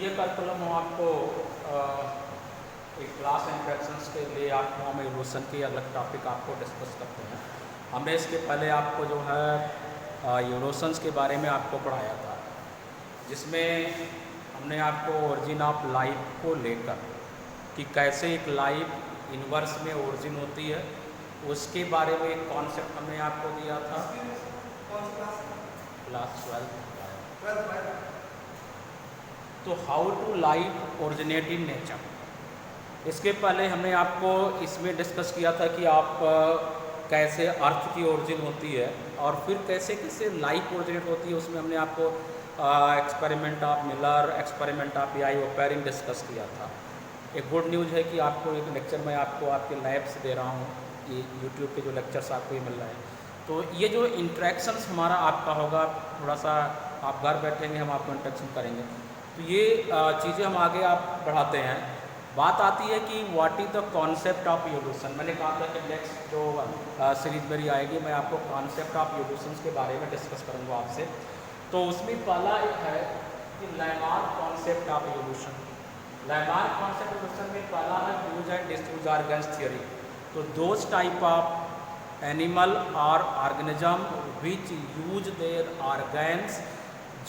ये करिकुलम हम आपको एक क्लास इंट्रैक्शंस के लिए आपको हम इवोल्यूशन की अलग टॉपिक आपको डिस्कस करते हैं। हमने इसके पहले आपको जो है इवोल्यूशंस के बारे में आपको पढ़ाया था, जिसमें हमने आपको ओरिजिन ऑफ लाइफ को लेकर कि कैसे एक लाइफ यूनिवर्स में ओरिजिन होती है उसके बारे में एक कॉन्सेप्ट हमने आपको दिया था। क्लास 12। तो how to life originate in nature, इसके पहले हमने आपको इसमें डिस्कस किया था कि आप कैसे अर्थ की ओरिजिन होती है और फिर कैसे कैसे लाइफ ओरिजिनेट होती है। उसमें हमने आपको experiment of Miller, experiment of I Oparin discuss किया था। एक गुड न्यूज़ है कि आपको एक लेक्चर मैं आपको आपके लैब से दे रहा हूँ, ये यूट्यूब के जो लेक्चर्स आपको ये मिल रहे हैं। तो ये जो इंट्रैक्शंस हमारा आपका होगा, थोड़ा सा आप घर बैठेंगे, हम आपको इंट्रैक्शन करेंगे, तो ये चीज़ें हम आगे आप बढ़ाते हैं। बात आती है कि what is the concept of evolution. मैंने कहा था कि नेक्स्ट जो सीरीज मेरी आएगी मैं आपको कॉन्सेप्ट ऑफ इवोल्यूशन के बारे में डिस्कस करूँगा आपसे। तो उसमें पहला एक है कि Lamarck concept of evolution. Lamarck concept evolution में पहला है use and disuse organs theory. तो दोज टाइप ऑफ एनिमल और organism which use their organs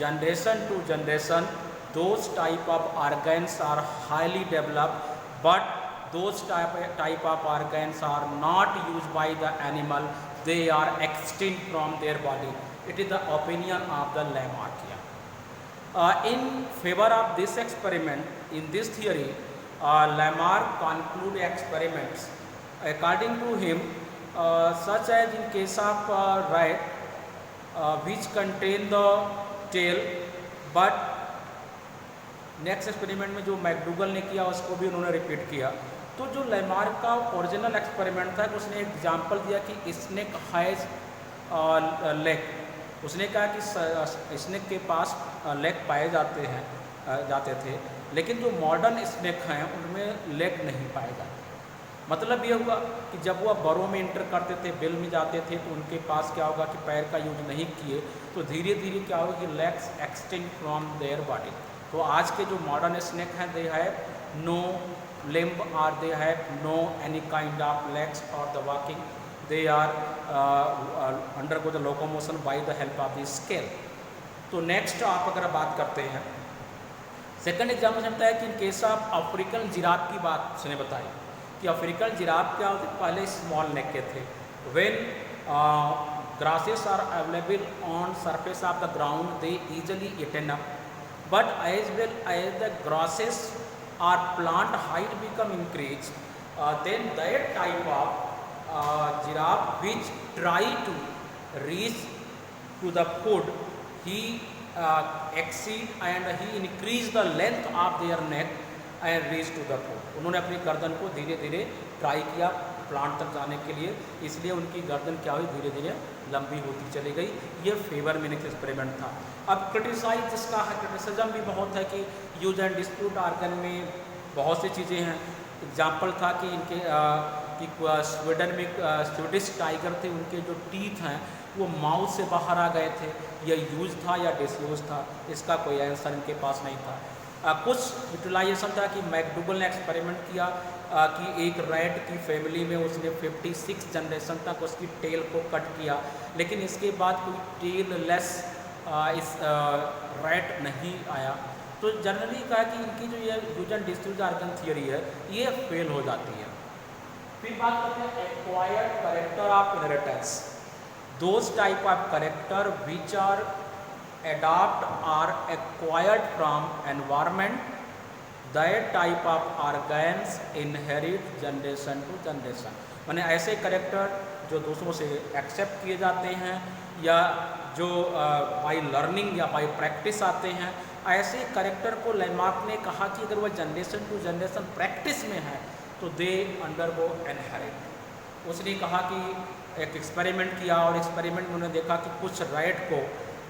generation to generation, those type of organs are highly developed, but those type of organs are not used by the animal, they are extinct from their body. It is the opinion of the Lamarck here. In favor of this experiment, in this theory, Lamarck conclude experiments. According to him, such as in case of rat, which contain the tail, but next experiment में जो McDougall ने किया उसको भी उन्होंने repeat किया। तो जो लैमार्क का ओरिजिनल एक्सपेरिमेंट था, उसने एग्जांपल दिया कि स्नेक हैज़ लेग। उसने कहा कि स्नेक के पास लेग पाए जाते थे, लेकिन जो मॉडर्न स्नेक हैं उनमें लेग नहीं पाए जाते। मतलब ये हुआ कि जब वह बरों में इंटर करते थे, बिल में जाते थे, तो उनके पास क्या होगा कि पैर का यूज नहीं किए, तो धीरे धीरे क्या होगा कि legs extinct from their body. तो आज के जो मॉडर्न स्नेक हैं, दे हैव नो लिम्ब और they have no any kind of legs for the walking, they are undergo the locomotion by the help of the scale. तो next आप अगर बात करते हैं, सेकंड एग्जाम्पल चलता है कि इन केस ऑफ अफ्रीकन जिराफ की बात उसने बताई कि अफ्रीकन जिराफ क्या होते, पहले स्मॉल नेक के थे। When grasses are available on surface of the ground, they easily eaten up, but as well as the grasses or plant height become increased, then that type of giraffe which try to reach to the food, he exceed and he increase the length of their neck and reach to the food. उन्होंने अपनी गर्दन को धीरे धीरे try किया plant तक जाने के लिए, इसलिए उनकी गर्दन क्या हुई, धीरे धीरे लंबी होती चली गई। ये फेवर में एक्सपेरिमेंट था। अब क्रिटिसाइज जिसका है, क्रिटिसिज्म भी बहुत है कि यूज एंड डिस्प्यूट ऑर्गन में बहुत सी चीज़ें हैं। एग्जाम्पल था कि इनके स्वीडन में स्वीडिश टाइगर थे, उनके जो टीथ हैं वो माउथ से बाहर आ गए थे। यह यूज था या डिसयूज था, इसका कोई आंसर इनके पास नहीं था। कुछ यूटिलाइजेशन था कि मैकडूगल ने एक्सपेरिमेंट किया कि एक रैट की फैमिली में उसने 56 जनरेशन तक उसकी टेल को कट किया, लेकिन इसके बाद कोई टेल लेस इस रैट नहीं आया। तो जनरली कहा कि इनकी जो ये use and disuse organ theory है ये फेल हो जाती है। फिर बात करते हैं acquired character of inheritance. Those type of character which are adopt or acquired from environment, that type of organs inherit generation to generation। माने ऐसे करेक्टर जो दूसरों से एक्सेप्ट किए जाते हैं या जो बाय लर्निंग या बाय प्रैक्टिस आते हैं, ऐसे करेक्टर को लैमार्क ने कहा कि अगर वह जनरेशन टू जनरेशन प्रैक्टिस में है तो दे अंडरगो इनहेरिट। उसने कहा कि एक एक्सपेरिमेंट किया और एक्सपेरिमेंट में उन्होंने देखा कि कुछ रैट को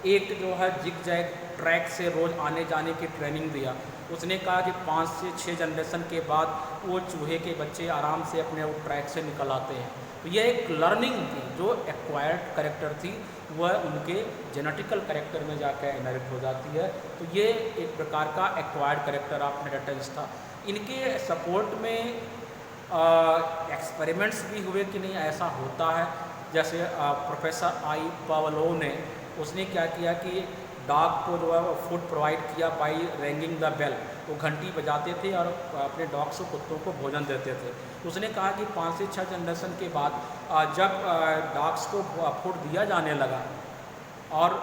एक जो है जिग जैग ट्रैक से रोज़ आने जाने की ट्रेनिंग दिया। उसने कहा कि 5 से 6 जनरेशन के बाद वो चूहे के बच्चे आराम से अपने वो ट्रैक से निकल आते हैं। तो ये एक लर्निंग थी जो एक्वायर्ड करेक्टर थी, वह उनके जेनेटिकल करेक्टर में जाकर इनहेरिट हो जाती है। तो ये एक प्रकार का एक्वायर्ड करेक्टर ऑफ इनहेरिटेंस था। इनके सपोर्ट में एक्सपेरिमेंट्स भी हुए कि नहीं ऐसा होता है। जैसे प्रोफेसर आई पावलोव ने, उसने क्या किया कि डॉग को जो है वो फूड प्रोवाइड किया बाई रिंगिंग द बेल। वो घंटी बजाते थे और अपने डॉग्स को, कुत्तों को भोजन देते थे। उसने कहा कि 5 से 6 जनरेशन के बाद जब डॉग्स को फूड दिया जाने लगा और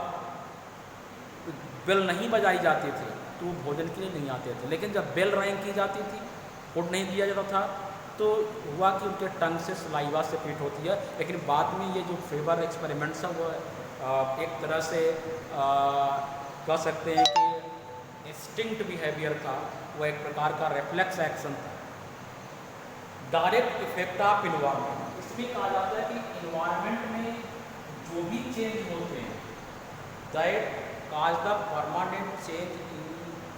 बेल नहीं बजाई जाती थी तो वो भोजन के लिए नहीं आते थे। लेकिन जब बेल रिंग की जाती थी, फूड नहीं दिया जाता था, तो हुआ कि उनके टंग से सलाइवा सेक्रेट होती है। लेकिन बाद में ये जो फेबर एक्सपेरिमेंट्स हैं वो एक तरह से कह सकते हैं कि इंस्टिंक्ट बिहेवियर था, वो एक प्रकार का रिफ्लेक्स एक्शन था। डायरेक्ट इफेक्ट ऑफ इन्वायरमेंट, इसमें कहा जाता है कि इन्वायरमेंट में जो भी चेंज होते हैं that cause the permanent change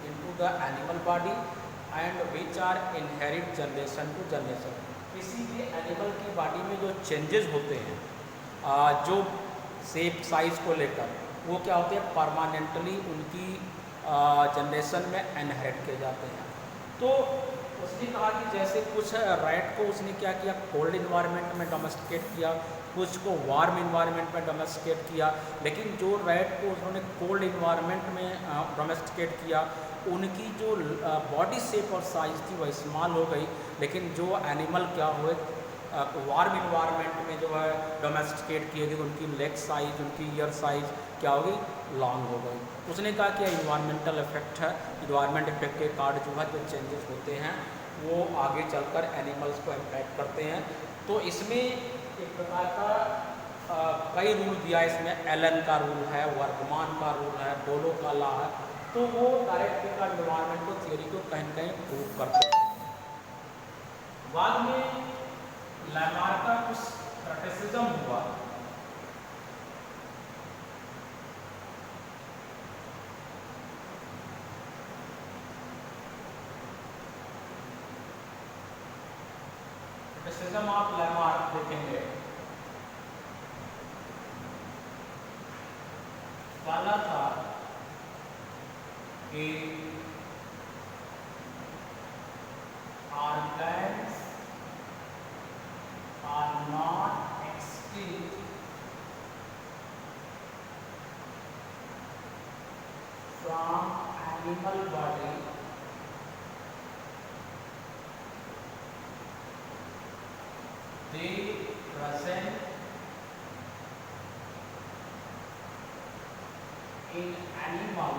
into the animal body and which are inherit generation to generation. किसी भी एनिमल की बॉडी में जो चेंजेस होते हैं, जो शेप साइज को लेकर, वो क्या होते हैं परमानेंटली उनकी जनरेशन में इनहेरिट किए जाते हैं। तो उसने कहा कि जैसे कुछ रैट को उसने क्या किया, कोल्ड इन्वायरमेंट में डोमेस्टिकेट किया, कुछ को वार्म इन्वायरमेंट में डोमेस्टिकेट किया। लेकिन जो रैट को उन्होंने कोल्ड इन्वायरमेंट में डोमेस्टिकेट किया, उनकी जो बॉडी शेप और साइज़ थी वह स्मॉल हो गई। लेकिन जो एनिमल क्या हुए वार्म इन्वायरमेंट में जो है डोमेस्टिकेट किए गए, उनकी लेग साइज, उनकी ईयर साइज क्या हो गई, लॉन्ग हो गई। उसने कहा कि इन्वायरमेंटल इफेक्ट है, इन्वायरमेंट इफेक्ट के कार्ड जो है जो चेंजेस होते हैं वो आगे चलकर एनिमल्स को इम्पैक्ट करते हैं। तो इसमें एक प्रकार का कई रूल दिया, इसमें एलन का रूल है, वर्कमान का रूल है, डोलो का लॉ है। तो वो डायरेक्ट का इन्वायरमेंट को थियोरी को कहीं ना कहीं प्रूव करते हैं। बाद में लैमार्क का कुछ क्रिटिसिज्म हुआ। क्रिटिसिज्म ऑफ लैमार्क देखेंगे। पहला था कि organs are not extinct from animal body they present in animal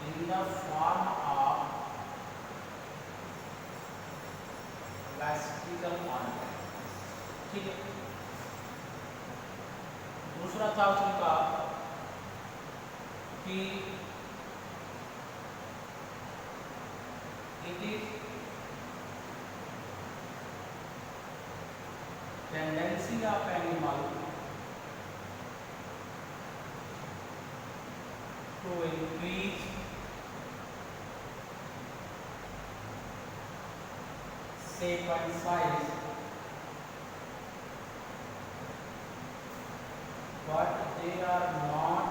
in the form of vestigial organ. ठीक है। दूसरा था उनका कि it is tendency of animal to increase shape and size, but they are not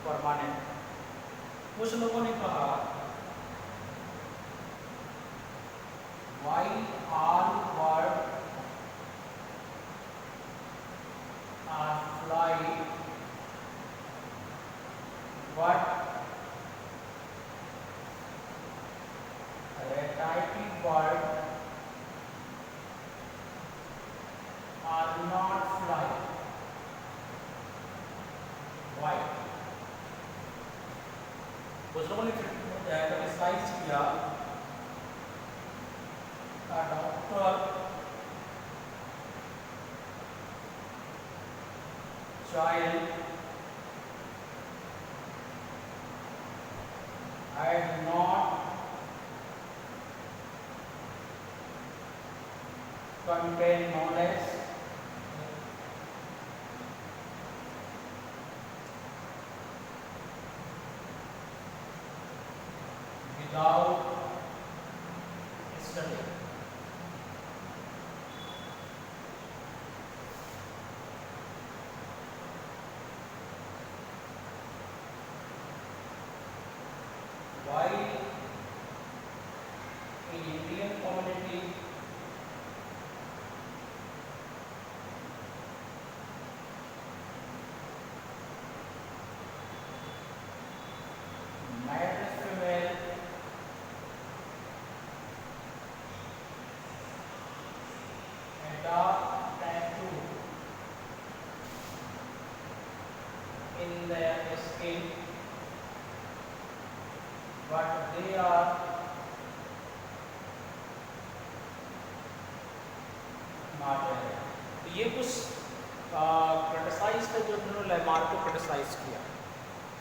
permanent। कुछ लोगों ने कहा while all birds are fly but typing bird are not fly। Why? कुछ लोगों ने क्रिटिसाइज किया doctor child had not content known as without study. Why in Indian community male female adopt tattoo in their skin, but they are not there. तो ये कुछ criticise थे जो उन्होंने लैमार्क को क्रिटिसाइज किया।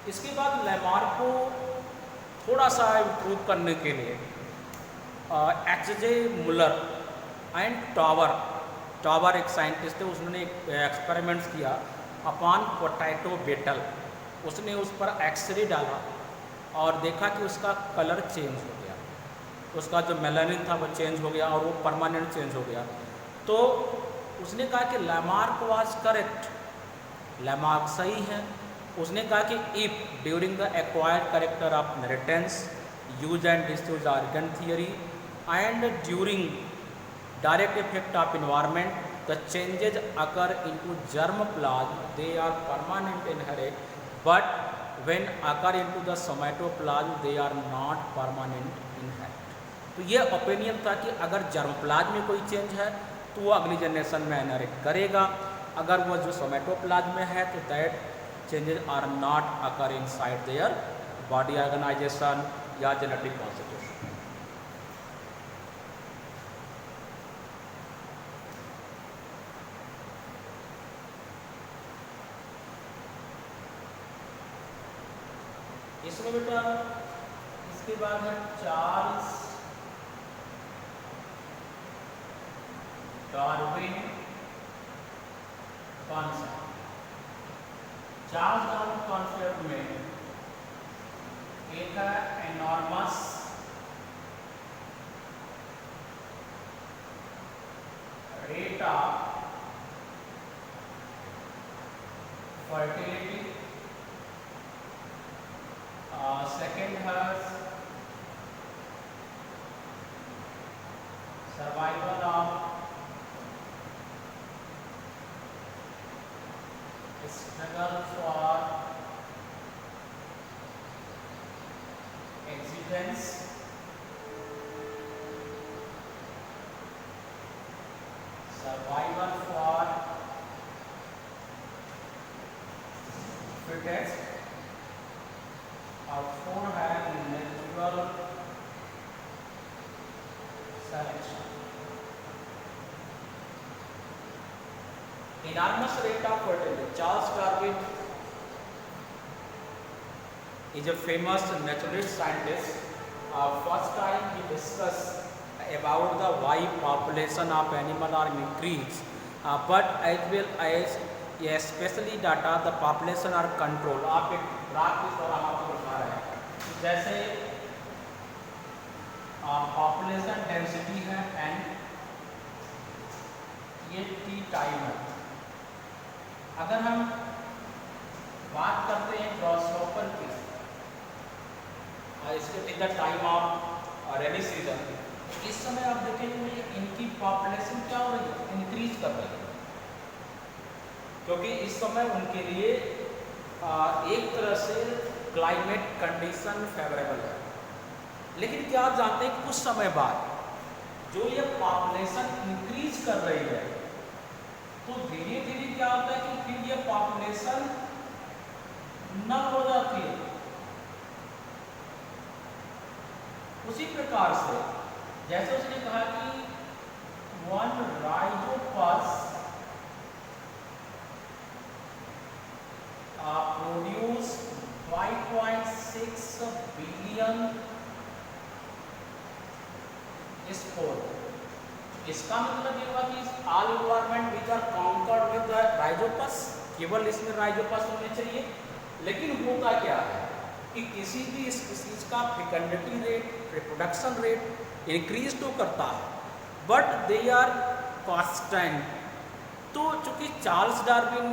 इसके बाद लैमार्क को थोड़ा सा इम्प्रूव करने के लिए एक्सजे मुलर एंड टावर एक साइंटिस्ट थे, उसने एक्सपेरिमेंट्स किया अपॉन पोटैटो बेटल। उसने उस पर एक्सरे डाला और देखा कि उसका कलर चेंज हो गया, उसका जो मेलानिन था वो चेंज हो गया और वो परमानेंट चेंज हो गया। तो उसने कहा कि लैमार्क वाज करेक्ट, लैमार्क सही है। उसने कहा कि if during the acquired character of inheritance use and disuse organ theory and during direct effect of environment the changes occur into germ plasm they are permanent inherit, but when occur into the somatoplasm they are not permanent inherit. तो ये opinion था कि अगर germ plasm में कोई change है तो वो अगली जनरेशन में इनहेरिट करेगा, अगर वो जो सोमैटोप्लाज्म में है तो that changes are not occur inside their body organization या जेनेटिक कॉन्स्टिट्यूशन। इसमें बेटा इसके बाद है Charles Darwin concept. Charles Darwin concept में एक है enormous rate of fertility, second है survival of struggle for existence, survival for fittest, और फोर है natural selection. Enormous rate of fertility. Charles Darwin is a famous naturalist scientist. First time he discussed about the why population of animal are increased, but as well as especially data the population are control. आप एक graph के द्वारा आपको दिखा रहे हैं, जैसे population density है एंड ये टी टाइम है। अगर हम बात करते हैं ग्रॉसहॉपर की, इसके in the time of rainy season, इस समय आप देखेंगे इनकी पॉपुलेशन क्या हो रही है, इंक्रीज कर रही है, क्योंकि इस समय उनके लिए एक तरह से क्लाइमेट कंडीशन फेवरेबल है। लेकिन क्या आप जानते हैं कुछ समय बाद जो ये पॉपुलेशन इंक्रीज कर रही है तो धीरे धीरे क्या होता है कि फिर ये पॉपुलेशन नल हो जाती है। उसी प्रकार से जैसे उसने कहा कि one Rhizopus produce 5.6 billion spore. इसका मतलब ये हुआ कि all environment which are conquered with Rhizopus, केवल इसमें राइजोपस होने चाहिए। लेकिन होता क्या है कि किसी भी स्पीसीज का फेकंडिटी रेट, रिप्रोडक्शन रेट इंक्रीज तो करता है बट दे आर कांस्टेंट। तो चूंकि Charles Darwin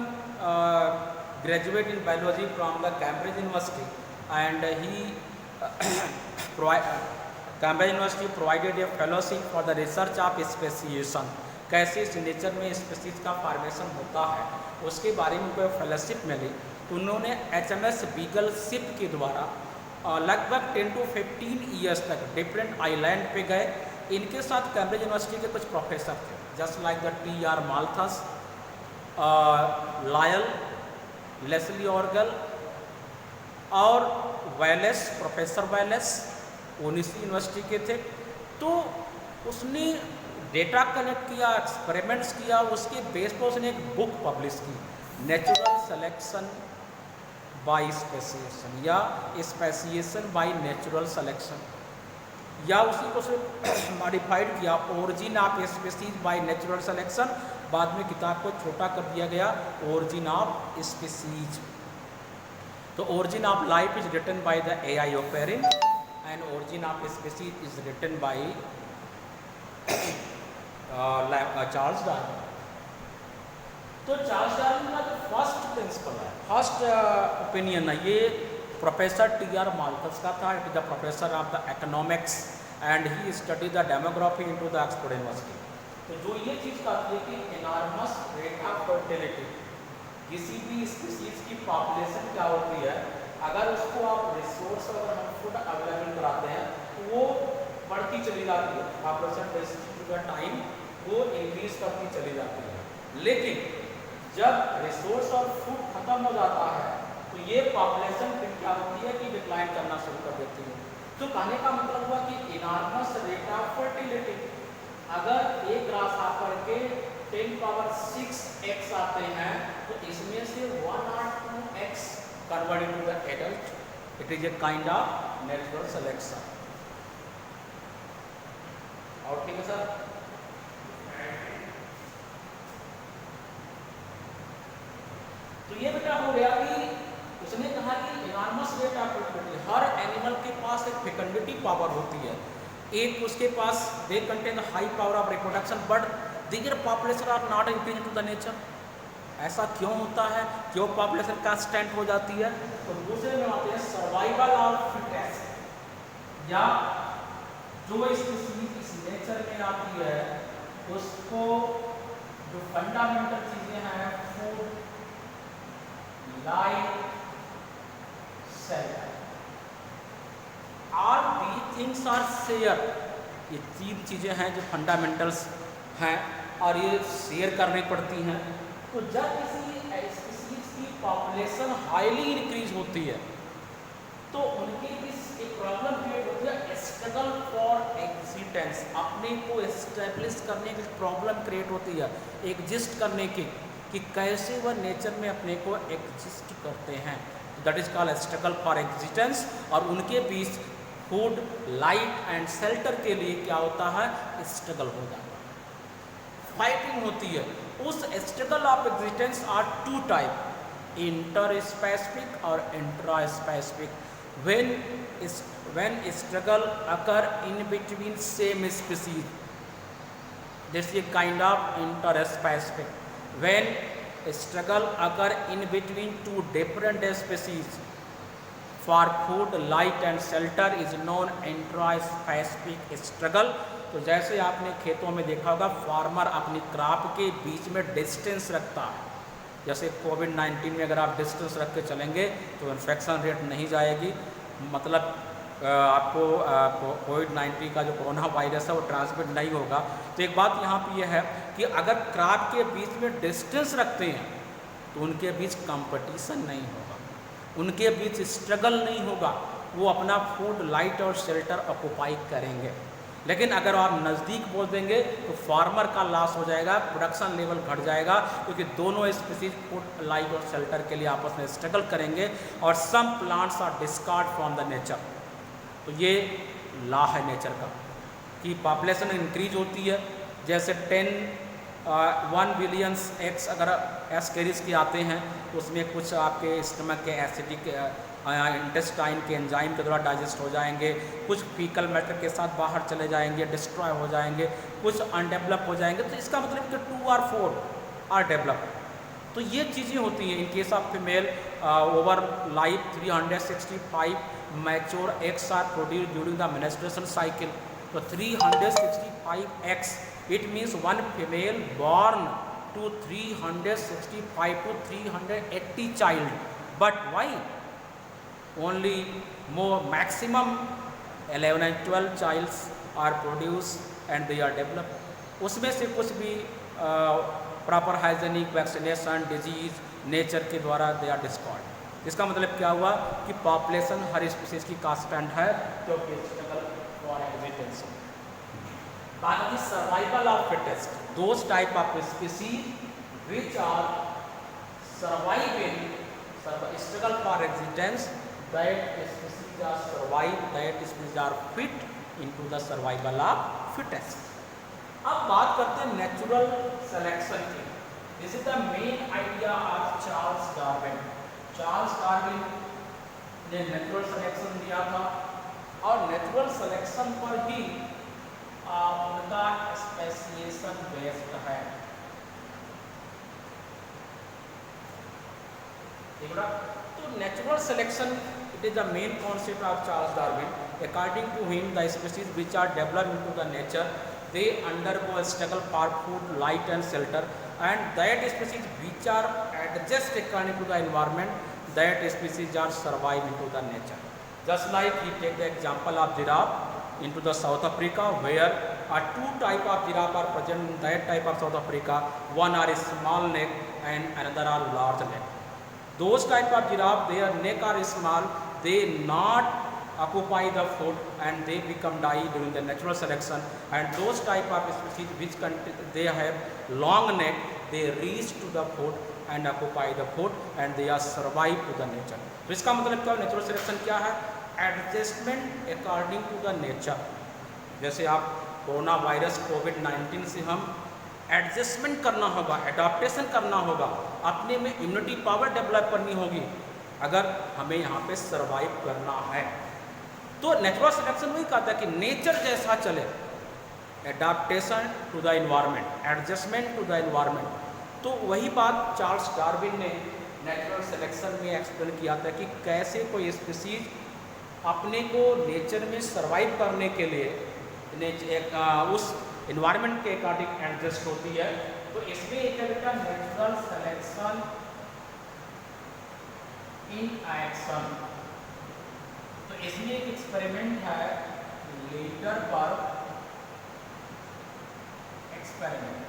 graduate in biology from the Cambridge university and he Cambridge university provided A fellowship for the research of speciation, कैसे इस नेचर में species का formation होता है उसके बारे में कोई फेलोशिप मिली। तो उन्होंने HMS बीगल शिप के द्वारा लगभग 10 to 15 ईयर्स तक डिफरेंट आइलैंड पे गए। इनके साथ कैम्ब्रिज यूनिवर्सिटी के कुछ प्रोफेसर थे just like the T.R. Malthus, Lyell, Leslie Orgel और वेलेस, प्रोफेसर वेलेस ओनिसी यूनिवर्सिटी के थे। तो उसने डेटा कलेक्ट किया, एक्सपेरिमेंट्स किया, उसके बेस पर उसने एक बुक पब्लिश की, नेचुरल सिलेक्शन बाय स्पेसिएशन या स्पेसिएशन बाय नेचुरल सिलेक्शन, या उसी को उसने मॉडिफाइड किया, origin of species by natural selection. बाद में किताब को छोटा कर दिया गया, ओरिजिन ऑफ स्पीसीज। तो origin of life is written by the A.I. Oparin and origin of species is written by Charles Darwin. तो चार्ल्स डार्विन का जो फर्स्ट प्रिंसिपल है, फर्स्ट ओपिनियन है, ये प्रोफेसर T.R. माल्थस का था। It is the professor of the economics and he study the demography into the Oxford university. तो जो ये चीज़ कहती है कि एनॉर्मस रेट ऑफ फर्टिलिटी, किसी भी स्पीसीज की पॉपुलेशन क्या होती है, अगर उसको आप रिसोर्स अगर हम फूड अवेलेबल कराते हैं तो वो बढ़ती चली जाती है, पॉपुलेशन का टाइम वो इंक्रीज करती चली जाती है। लेकिन जब रिसोर्स और फूड खत्म हो जाता है तो ये पॉपुलेशन फिर क्या होती है कि डिक्लाइन करना शुरू कर देती है। तो कहने का मतलब हुआ कि इनॉर्मस रेट ऑफ फर्टिलिटी, अगर एक ग्रासहॉपर के 10⁶ आते हैं तो इसमें से 1 or 2x convert into the adult, it is a kind of natural selection. और ठीक है सर। तो ये बेटा हो गया कि उसने कहा कि इनॉर्मस रेट ऑफ फर्टिलिटी, हर एनिमल के पास एक फेकंडिटी पावर होती है, एक उसके पास they contain high power of reproduction but their population are not increasing to the nature. ऐसा क्यों होता है, क्यों पॉपुलेशन कांस्टेंट हो जाती है? तो दूसरे में आते हैं सर्वाइवल ऑफ फिटेस्ट, या जो स्पीसीज इस नेचर में आती है उसको जो फंडामेंटल चीजें हैं, food, light, shelter, all the things are share. ये 3 चीज़ें हैं जो फंडामेंटल्स हैं और ये शेयर करनी पड़ती हैं। तो जब किसी स्पीसीज की पॉपुलेशन हाईली इंक्रीज होती है तो उनके बीच एक प्रॉब्लम क्रिएट होती है, स्ट्रगल फॉर एग्जिस्टेंस, अपने को एस्टेब्लिश करने की प्रॉब्लम क्रिएट होती है, एग्जिस्ट करने की, कि कैसे वह नेचर में अपने को एग्जिस्ट करते हैं। That is called struggle for existence. और उनके बीच फूड, लाइट एंड शेल्टर के लिए क्या होता है, स्ट्रगल हो जाता है, फाइटिंग होती है। उस struggle of existence are 2 type, inter specific और intra specific. when struggle occur in between same species, this is a kind of interspecific. When struggle occur in between 2 different species for food, light and shelter is known intraspecific struggle. तो जैसे आपने खेतों में देखा होगा, farmer अपनी crop के बीच में डिस्टेंस रखता है। जैसे कोविड-19 में अगर आप डिस्टेंस रख के चलेंगे तो इन्फेक्शन रेट नहीं जाएगी, मतलब आपको कोविड-19 का जो कोरोना वायरस है वो ट्रांसमिट नहीं होगा। तो एक बात यहाँ पे ये है कि अगर क्रॉप के बीच में डिस्टेंस रखते हैं तो उनके बीच कंपटीशन नहीं होगा, उनके बीच स्ट्रगल नहीं होगा, वो अपना फूड, लाइट और शेल्टर ऑक्युपाई करेंगे। लेकिन अगर आप नज़दीक बोल देंगे तो फार्मर का लॉस हो जाएगा, प्रोडक्शन लेवल घट जाएगा, क्योंकि दोनों स्पीसीज फूड, लाइट और शेल्टर के लिए आपस में स्ट्रगल करेंगे और some plants are discard from the nature. तो ये लॉ है नेचर का कि पॉपुलेशन इंक्रीज होती है जैसे 1 बिलियन एक्स अगर एस्केरिस के आते हैं तो उसमें कुछ आपके स्टमक के एसिडिक इंटेस्टाइन के एंजाइम के द्वारा डाइजेस्ट हो जाएंगे, कुछ फीकल मैटर के साथ बाहर चले जाएंगे, डिस्ट्रॉय हो जाएंगे, कुछ अनडेवलप हो जाएंगे। तो इसका मतलब कि 2 और 4 आर डेवलप। तो ये चीज़ें होती हैं। In case of female over life 365 mature eggs are produce during the menstruation cycle. तो 365 x, it means one female born to 365 to 380 child, but why only more maximum 11 and 12 childs are produced and they are developed। उसमें से कुछ भी proper hygienic vaccination disease nature के द्वारा they are destroyed. इसका मतलब क्या हुआ कि पॉपुलेशन हर स्पीसीज की कांस्टेंट है क्योंकि स्ट्रगल फॉर एग्जिस्टेंस। बाकी survival of fittest, those type of species which are surviving struggle for existence, that species are survive, that species are fit into the survival of fittest। अब बात करते हैं natural selection की। This is the main idea of Charles Darwin. Charles Darwin ने natural selection दिया था और natural selection पर ही उनका स्पेसिएशन बेस्ड है। तो natural selection it is the main concept of Charles Darwin. According to him the species which are developed into the nature they undergo a struggle for food, light and shelter, and that species which are adjust according to the environment, that species are survive into the nature। Just like he take the example of giraffe into the South Africa, where two type of giraffe are present in that type of South Africa, one are small neck and another are large neck। Those type of giraffe, their neck are small, they not occupy the food and they become die during the natural selection, and those type of species which they have long neck, they reach to the food and occupy the food and they are survive to the nature। तो इसका मतलब क्या, natural selection क्या है? Adjustment according to the nature. जैसे आप corona virus कोविड-19 से हम एडजस्टमेंट करना होगा, एडाप्टेशन करना होगा, अपने में इम्यूनिटी पावर डेवलप करनी होगी अगर हमें यहाँ पे सर्वाइव करना है। तो नेचुरल सिलेक्शन वही कहता है कि नेचर जैसा चले, adaptation to the environment, adjustment to the environment. तो वही बात चार्ल्स डार्विन ने नेचुरल सिलेक्शन में एक्सप्लेन किया था कि कैसे कोई स्पीसीज अपने को नेचर में सर्वाइव करने के लिए उस इन्वायरमेंट के अकॉर्डिंग एडजस्ट होती है। तो इसमें एक तरह का नेचुरल सिलेक्शन इन एक्शन। तो इसमें एक एक्सपेरिमेंट है लेटर बर्ग एक्सपेरिमेंट।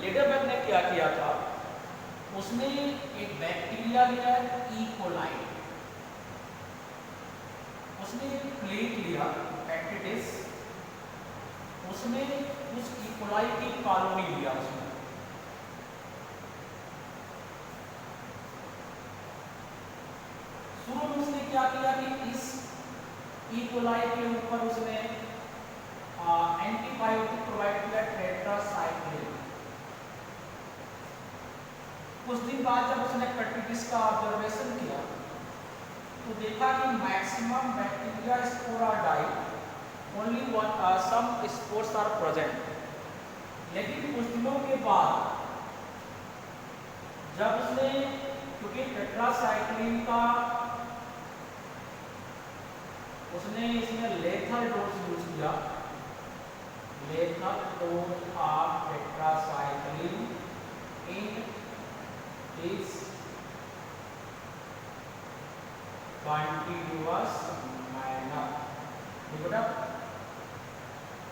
लेडरबर्ग ने क्या किया था, उसने एक बैक्टीरिया लिया ई कोलाई, उसने एक प्लेट लिया पैकेटिस, उसमें उस ई कोलाई की कॉलोनी लिया। उसमें शुरू में उसने क्या किया कि इस ई कोलाई के ऊपर उसने एंटीबायोटिक प्रोवाइड किया, टेट्रासाइक्लिन। कुछ दिन बाद जब उसने पैकेटिस का ऑब्जर्वेशन किया तो देखा कि maximum bacteria spore are die, only some spores are present. लेकिन कुछ दिनों के बाद जब उसने, क्योंकि टेट्रासाइक्लिन का उसने इसमें लेथल डोज यूज किया, लेथल डोज ऑफ टेट्रासाइक्लिन इन इस कंटीन्यूअस मैनर।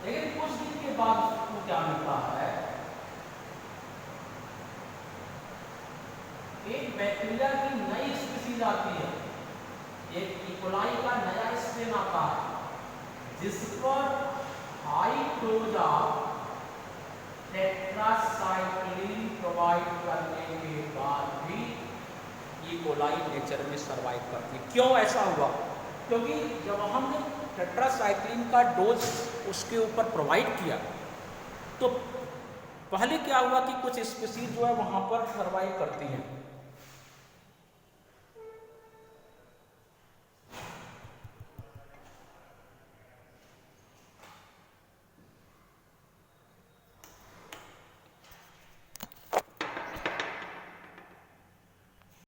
लेकिन कुछ दिन के बाद उसको क्या मिलता है, एक बैक्टीरिया की नई स्पीसीज आती है, एक ई कोलाई का नया स्ट्रेन आता है जिस पर high dose of tetracycline provide करने के बाद भी ई कोलाई नेचर में सर्वाइव करती है। क्यों ऐसा हुआ? क्योंकि जब हमने टेट्रासाइक्लिन का डोज उसके ऊपर प्रोवाइड किया तो पहले क्या हुआ कि कुछ स्पीसीज जो है वहाँ पर सर्वाइव करती हैं,